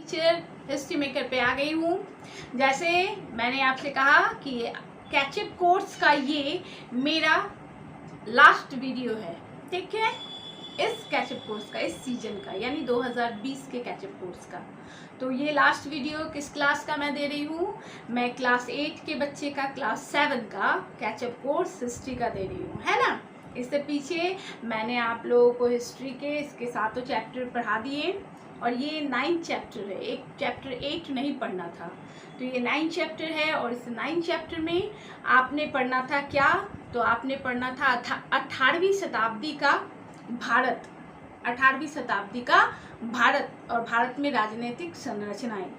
Teacher history maker पे आ गई हूँ। जैसे मैंने आपसे कहा कि कैचअप कोर्स का ये मेरा लास्ट वीडियो है, ठीक है, इस कैचअप कोर्स का, इस सीजन का, यानी 2020 के कैचअप कोर्स का। तो ये लास्ट वीडियो किस क्लास का मैं दे रही हूँ? मैं क्लास 8 के बच्चे का, क्लास 7 का कैचअप कोर्स हिस्ट्री का दे रही हूँ, है ना। इससे पीछे मैंने आप लोगों को हिस्ट्री के इसके 7 चैप्टर पढ़ा दिए और ये 9 चैप्टर है, एक चैप्टर 8 नहीं पढ़ना था, तो ये 9 चैप्टर है। और इस 9 चैप्टर में आपने पढ़ना था क्या? तो आपने पढ़ना था 18वीं शताब्दी का भारत, 18वीं शताब्दी का भारत और भारत में राजनीतिक संरचनाएं।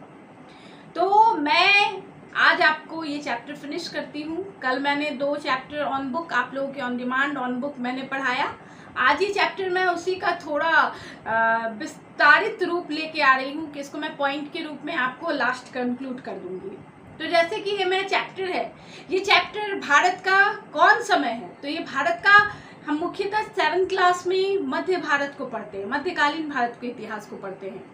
तो मैं आज आपको ये चैप्टर फिनिश करती हूँ। कल मैंने 2 चैप्टर ऑन बुक, आप लोगों के ऑन डिमांड ऑन बुक मैंने पढ़ाया। आज ये चैप्टर मैं उसी का थोड़ा विस्तारित रूप लेके आ रही हूँ कि इसको मैं पॉइंट के रूप में आपको लास्ट कंक्लूड कर दूंगी। तो जैसे कि ये मेरा चैप्टर है, ये चैप्टर भारत का कौन समय है? तो ये भारत का हम मुख्यतः 7th क्लास में मध्य भारत को पढ़ते हैं, मध्यकालीन भारत के इतिहास को पढ़ते हैं।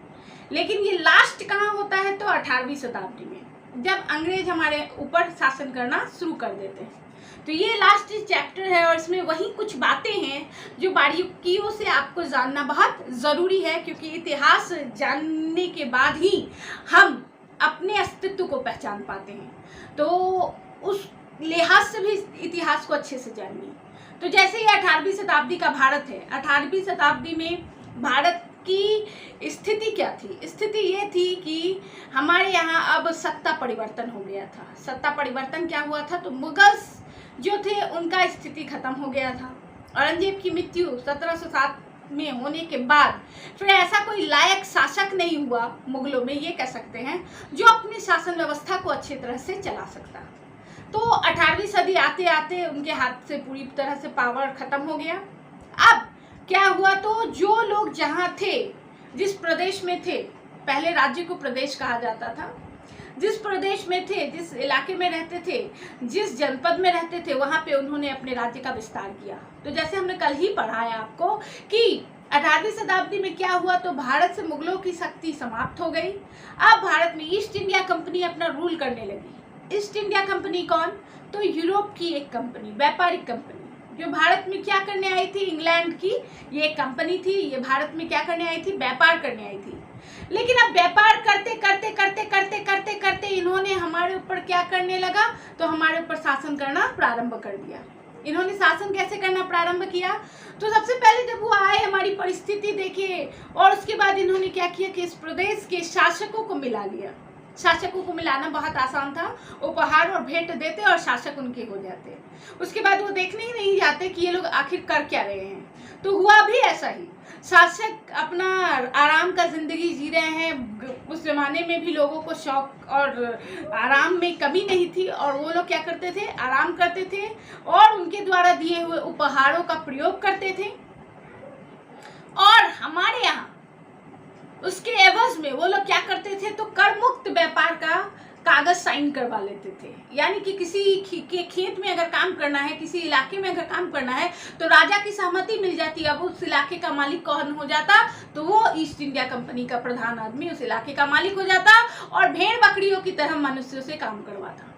लेकिन ये लास्ट कहाँ होता है? तो 18वीं शताब्दी में, जब अंग्रेज हमारे ऊपर शासन करना शुरू कर देते हैं। तो ये लास्ट चैप्टर है और इसमें वही कुछ बातें हैं जो बारीकियों से आपको जानना बहुत ज़रूरी है, क्योंकि इतिहास जानने के बाद ही हम अपने अस्तित्व को पहचान पाते हैं। तो उस लिहाज से भी इतिहास को अच्छे से जानिए। तो जैसे ये 18वीं शताब्दी का भारत है, 18वीं शताब्दी में भारत की स्थिति क्या थी? स्थिति ये थी कि हमारे यहाँ अब सत्ता परिवर्तन हो गया था। सत्ता परिवर्तन क्या हुआ था? तो मुगल्स जो थे उनका स्थिति खत्म हो गया था। औरंगजेब की मृत्यु 1707 में होने के बाद फिर ऐसा कोई लायक शासक नहीं हुआ मुगलों में, ये कह सकते हैं, जो अपनी शासन व्यवस्था को अच्छी तरह से चला सकता। तो 18वीं सदी आते आते उनके हाथ से पूरी तरह से पावर खत्म हो गया। अब क्या हुआ? तो जो लोग जहाँ थे, जिस प्रदेश में थे, पहले राज्य को प्रदेश कहा जाता था, जिस प्रदेश में थे, जिस इलाके में रहते थे, जिस जनपद में रहते थे, वहाँ पे उन्होंने अपने राज्य का विस्तार किया। तो जैसे हमने कल ही पढ़ाया आपको कि 18वीं शताब्दी में क्या हुआ, तो भारत से मुगलों की शक्ति समाप्त हो गई। अब भारत में ईस्ट इंडिया कंपनी अपना रूल करने लगी। ईस्ट इंडिया कंपनी कौन? तो यूरोप की एक कंपनी, व्यापारिक कंपनी, जो भारत में क्या करने आई थी? इंग्लैंड की ये एक कंपनी थी। ये भारत में क्या करने आई थी? व्यापार करने आई थी। लेकिन अब व्यापार करते करते करते करते करते करते इन्होंने हमारे ऊपर क्या करने लगा? तो हमारे ऊपर शासन करना प्रारंभ कर दिया। इन्होंने शासन कैसे करना प्रारंभ किया? तो सबसे पहले जब वो आए, हमारी परिस्थिति देखे, और उसके बाद इन्होंने क्या किया कि इस प्रदेश के शासकों को मिला लिया। शासकों को मिलाना बहुत आसान था, उपहार और भेंट देते और शासक उनके हो जाते। उसके बाद वो देखने ही नहीं जाते कि ये लोग आखिर कर क्या रहे हैं। तो हुआ भी ऐसा ही, शासक अपना आराम का जिंदगी जी रहे हैं। उस जमाने में भी लोगों को शौक और आराम में कमी नहीं थी, और वो लोग क्या करते थे? आराम करते थे और उनके द्वारा दिए हुए उपहारों का प्रयोग करते थे। और हमारे यहाँ उसके एवज में वो लोग क्या करते थे? तो कर मुक्त व्यापार का कागज साइन करवा लेते थे। यानी कि किसी के खेत में अगर काम करना है, किसी इलाके में अगर काम करना है, तो राजा की सहमति मिल जाती। अब उस इलाके का मालिक कौन हो जाता? तो वो ईस्ट इंडिया कंपनी का प्रधान आदमी उस इलाके का मालिक हो जाता और भेड़ बकरियों की तरह मनुष्यों से काम करवाता।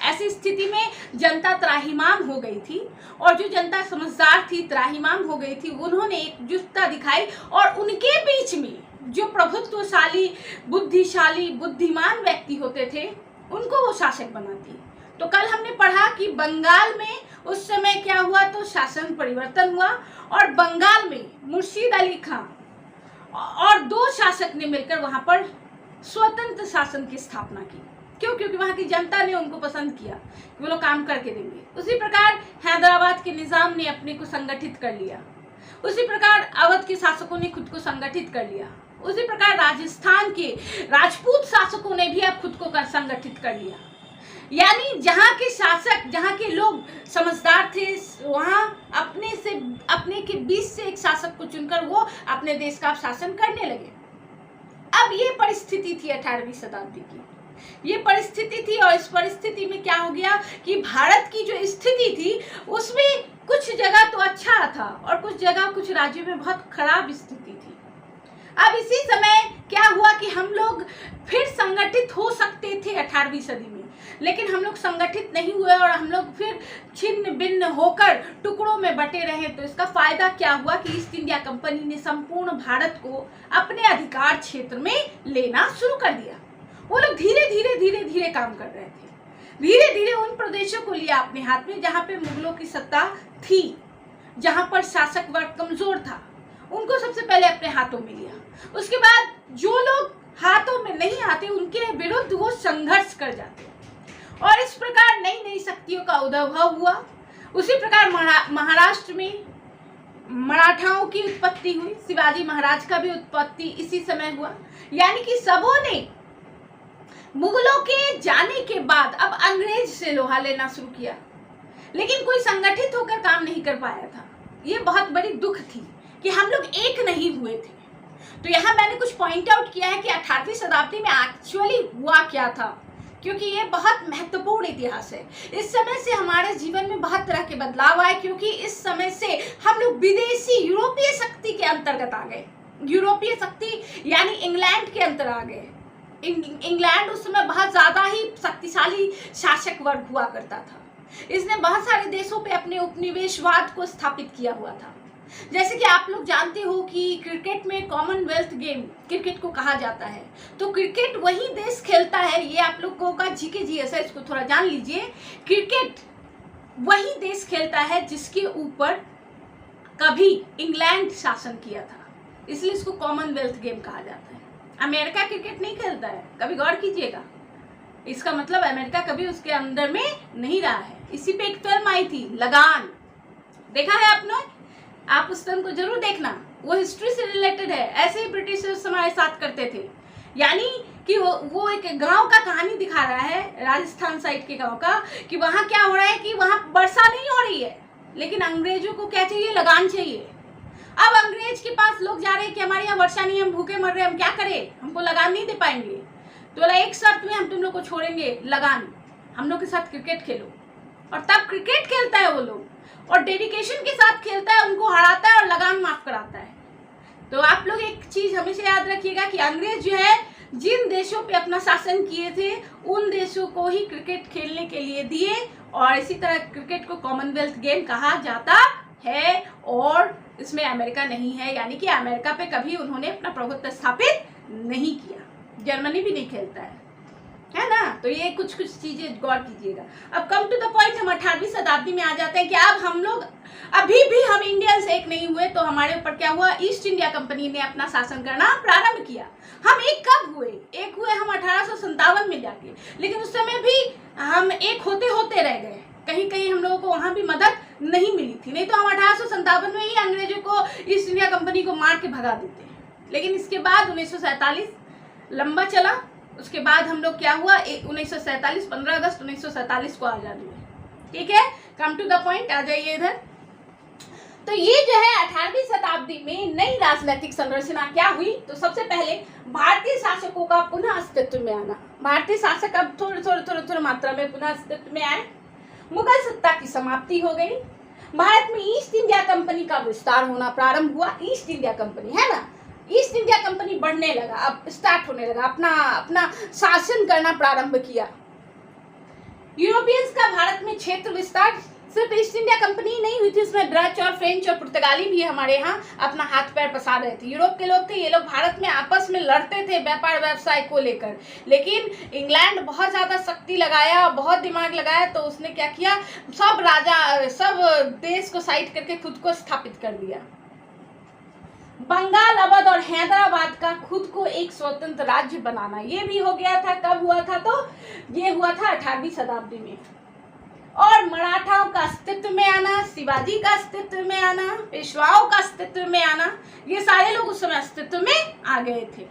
ऐसी स्थिति में जनता त्राहिमाम हो गई थी, और जो जनता समझदार थी, त्राहिमाम हो गई थी, उन्होंने एकजुटता दिखाई और उनके बीच में जो प्रभुत्वशाली, बुद्धिशाली, बुद्धिमान व्यक्ति होते थे, उनको वो शासक बनाती। तो कल हमने पढ़ा कि बंगाल में उस समय क्या हुआ? तो शासन परिवर्तन हुआ और बंगाल में मुर्शीद अली खां और 2 शासक ने मिलकर वहां पर स्वतंत्र शासन की स्थापना की। क्यों? क्योंकि वहां की जनता ने उनको पसंद किया कि वो लोग काम करके देंगे। उसी प्रकार हैदराबाद के निजाम ने अपने को संगठित कर लिया। उसी प्रकार अवध के शासकों ने खुद को संगठित कर लिया। उसी प्रकार राजस्थान के राजपूत शासकों ने भी अब खुद को संगठित कर लिया। यानी जहाँ के शासक, जहाँ के लोग समझदार थे, वहाँ अपने के बीच से एक शासक को चुनकर वो अपने देश का शासन करने लगे। अब ये परिस्थिति थी 18वीं शताब्दी की, ये परिस्थिति थी। और इस परिस्थिति में क्या हो गया कि भारत की जो स्थिति थी उसमें कुछ जगह तो अच्छा था और कुछ जगह, कुछ राज्यों में बहुत खराब स्थिति थी। अब इसी समय क्या हुआ कि हम लोग फिर संगठित हो सकते थे 18वीं सदी में, लेकिन हम लोग संगठित नहीं हुए और हम लोग फिर छिन्न भिन्न होकर टुकड़ों में बटे रहे। तो इसका फायदा क्या हुआ कि ईस्ट इंडिया कंपनी ने संपूर्ण भारत को अपने अधिकार क्षेत्र में लेना शुरू कर दिया। वो लोग धीरे धीरे धीरे धीरे काम कर रहे थे, धीरे धीरे उन प्रदेशों को लिया अपने हाथ में जहाँ पे मुगलों की सत्ता थी, जहाँ पर शासक वर्ग कमजोर था, उनको सबसे पहले अपने हाथों में लिया। उसके बाद जो लोग हाथों में नहीं आते उनके विरुद्ध वो संघर्ष कर जाते और इस प्रकार नई नई शक्तियों का उद्भव हुआ। उसी प्रकार महाराष्ट्र में मराठाओं की उत्पत्ति हुई, शिवाजी महाराज का भी उत्पत्ति इसी समय हुआ। यानी कि सबों ने मुगलों के जाने के बाद अब अंग्रेज से लोहा लेना शुरू किया, लेकिन कोई संगठित होकर काम नहीं कर पाया था। ये बहुत बड़ी दुख थी कि हम लोग एक नहीं हुए थे। तो यहाँ मैंने कुछ पॉइंट आउट किया है कि 18वीं शताब्दी में एक्चुअली हुआ क्या था, क्योंकि ये बहुत महत्वपूर्ण इतिहास है। इस समय से हमारे जीवन में बहुत तरह के बदलाव आए, क्योंकि इस समय से हम लोग विदेशी यूरोपीय शक्ति के अंतर्गत आ गए। यूरोपीय शक्ति यानी इंग्लैंड के अंतर आ गए। इंग्लैंड उस समय बहुत ज्यादा ही शक्तिशाली शासक वर्ग हुआ करता था। इसने बहुत सारे देशों पे अपने उपनिवेशवाद को स्थापित किया हुआ था। जैसे कि आप लोग जानते हो कि क्रिकेट में कॉमनवेल्थ गेम क्रिकेट को कहा जाता है, तो क्रिकेट वही देश खेलता है, ये आप लोगों का जीके जीएस है, इसको थोड़ा जान लीजिए। क्रिकेट वही देश खेलता है जिसके ऊपर कभी इंग्लैंड शासन किया था, इसलिए इसको कॉमनवेल्थ गेम कहा जाता है। अमेरिका क्रिकेट नहीं खेलता है, कभी गौर कीजिएगा। इसका मतलब अमेरिका कभी उसके अंदर में नहीं रहा है। इसी पे एक फिल्म आई थी लगान, देखा है आपने? आप उस फिल्म को जरूर देखना, वो हिस्ट्री से रिलेटेड है। ऐसे ही ब्रिटिशर्स हमारे साथ करते थे, यानी कि वो एक गांव का कहानी दिखा रहा है, राजस्थान साइड के गांव का, कि वहां क्या हो रहा है कि वहां वर्षा नहीं हो रही है, लेकिन अंग्रेजों को क्या चाहिए? लगान चाहिए। अब अंग्रेज के पास लोग जा रहे हैं कि हमारे यहाँ वर्षा नहीं है, हम भूखे मर रहे हैं, हम क्या करें, हमको लगान नहीं दे पाएंगे। तो बोला एक शर्त में हम तुम लोग को छोड़ेंगे, लगान, हम लोग के साथ क्रिकेट खेलो। और तब क्रिकेट खेलता है वो लोग, और डेडिकेशन के साथ खेलता है, उनको हराता है और लगान माफ कराता है। तो आप लोग एक चीज हमेशा याद रखिएगा कि अंग्रेज जो है जिन देशों पे अपना शासन किए थे उन देशों को ही क्रिकेट खेलने के लिए दिए, और इसी तरह क्रिकेट को कॉमनवेल्थ गेम कहा जाता है। और इसमें अमेरिका नहीं है, यानी कि अमेरिका पे कभी उन्होंने अपना प्रभुत्व स्थापित नहीं किया। जर्मनी भी नहीं खेलता है ना। तो ये कुछ कुछ चीजें गौर कीजिएगा। अब कम टू द पॉइंट, हम 18वीं शताब्दी में आ जाते हैं कि अब हम लोग अभी भी हम इंडियंस एक नहीं हुए। तो हमारे ऊपर क्या हुआ? ईस्ट इंडिया कंपनी ने अपना शासन करना प्रारंभ किया। हम एक कब हुए? एक हुए हम 1857 में जाके, लेकिन उस समय भी हम एक होते होते रह गए। कहीं कहीं हम लोगों को वहां भी मदद नहीं मिली थी, नहीं तो हम 1857 में ही अंग्रेजों को, ईस्ट इंडिया कंपनी को मार के भगा देते। लेकिन इसके बाद 1947 लंबा चला। उसके बाद हम लोग क्या हुआ? 1947 15 अगस्त 1947 को आजादी हुई। ठीक है, कम टू द पॉइंट, आ जाइए इधर। तो ये जो है 18वीं शताब्दी में नई राजनीतिक संरचना क्या हुई? तो सबसे पहले भारतीय शासकों का पुनः अस्तित्व में आना। भारतीय शासक अब थोड़ी मात्रा में पुनः अस्तित्व में आए। मुगल सत्ता की समाप्ति हो गई। भारत में ईस्ट इंडिया कंपनी का विस्तार होना प्रारंभ हुआ। ईस्ट इंडिया कंपनी है ना, ईस्ट इंडिया कंपनी बढ़ने लगा, अब स्टार्ट होने लगा, अपना शासन करना प्रारंभ किया। यूरोपियंस का भारत में क्षेत्र विस्तार सिर्फ ईस्ट इंडिया कंपनी ही नहीं हुई थी, इसमें डच और फ्रेंच और पुर्तगाली भी हमारे यहाँ अपना हाथ पैर पसार रहे थे। यूरोप के लोग थे, ये लोग भारत में आपस में लड़ते थे व्यापार व्यवसाय को लेकर, लेकिन इंग्लैंड बहुत ज्यादा शक्ति लगाया, बहुत दिमाग लगाया, तो उसने क्या किया? सब राजा, सब देश को साइड करके खुद को स्थापित कर दिया। बंगाल, अवध और हैदराबाद का खुद को एक स्वतंत्र राज्य बनाना, ये भी हो गया था। कब हुआ था? तो ये हुआ था 18वीं शताब्दी में। और मराठाओं का अस्तित्व में आना, शिवाजी का अस्तित्व में आना, पेशवाओं का अस्तित्व में आना, ये सारे लोग उस समय अस्तित्व में आ गए थे।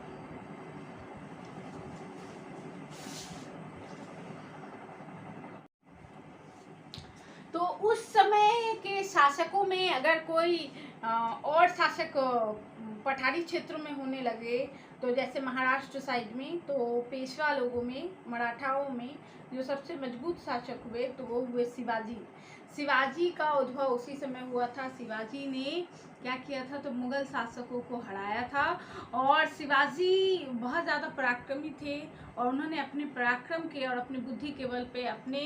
तो उस समय के शासकों में अगर कोई और शासक पठारी क्षेत्रों में होने लगे तो जैसे महाराष्ट्र साइड में तो पेशवा लोगों में, मराठाओं में जो सबसे मजबूत शासक हुए तो वो हुए शिवाजी। शिवाजी का उद्भव उसी समय हुआ था। शिवाजी ने क्या किया था, तो मुगल शासकों को हराया था। और शिवाजी बहुत ज़्यादा पराक्रमी थे और उन्होंने अपने पराक्रम के और अपनी बुद्धि के बल पे अपने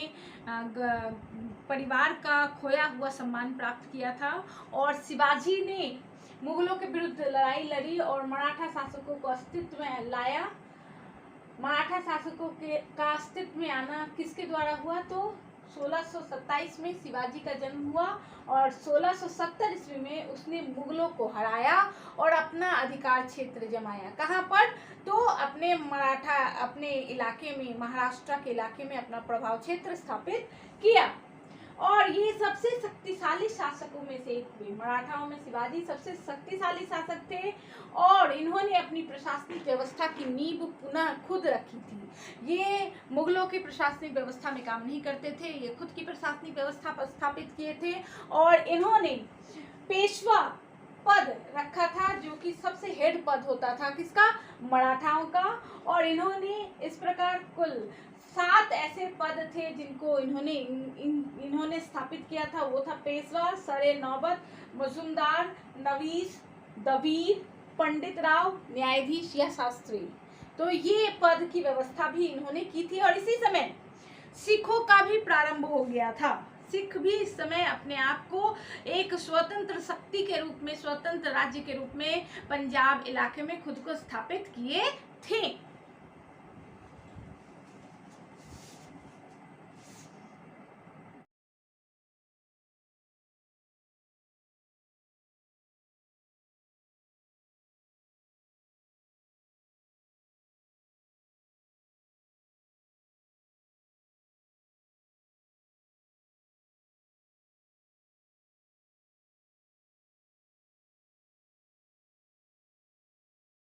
परिवार का खोया हुआ सम्मान प्राप्त किया था। और शिवाजी ने मुगलों के विरुद्ध लड़ाई लड़ी और मराठा शासकों को अस्तित्व में लाया। मराठा शासकों का अस्तित्व में आना किसके द्वारा हुआ, तो 1627 में शिवाजी का जन्म हुआ और 1670 ईस्वी में उसने मुगलों को हराया और अपना अधिकार क्षेत्र जमाया। कहाँ पर, तो अपने इलाके में, महाराष्ट्र के इलाके में अपना प्रभाव क्षेत्र स्थापित किया। और ये सबसे शक्तिशाली शासकों में से एक हुए। मराठाओं में शिवाजी सबसे शक्तिशाली शासक थे और इन्होंने अपनी प्रशासनिक व्यवस्था की नींव पुनः खुद रखी थी। ये मुगलों की प्रशासनिक व्यवस्था में काम नहीं करते थे, ये खुद की प्रशासनिक व्यवस्था स्थापित किए थे। और इन्होंने पेशवा पद रखा था जो कि सबसे हेड पद होता था किसका, मराठाओं का। और इन्होंने इस प्रकार कुल 7 ऐसे पद थे जिनको इन्होंने स्थापित किया था। वो था पेशवा, सरे नौबत, मजुमदार, नवीस, दवीर, पंडित राव, न्यायाधीश या शास्त्री। तो ये पद की व्यवस्था भी इन्होंने की थी। और इसी समय सिखों का भी प्रारंभ हो गया था। सिख भी इस समय अपने आप को एक स्वतंत्र शक्ति के रूप में, स्वतंत्र राज्य के रूप में पंजाब इलाके में खुद को स्थापित किए थे।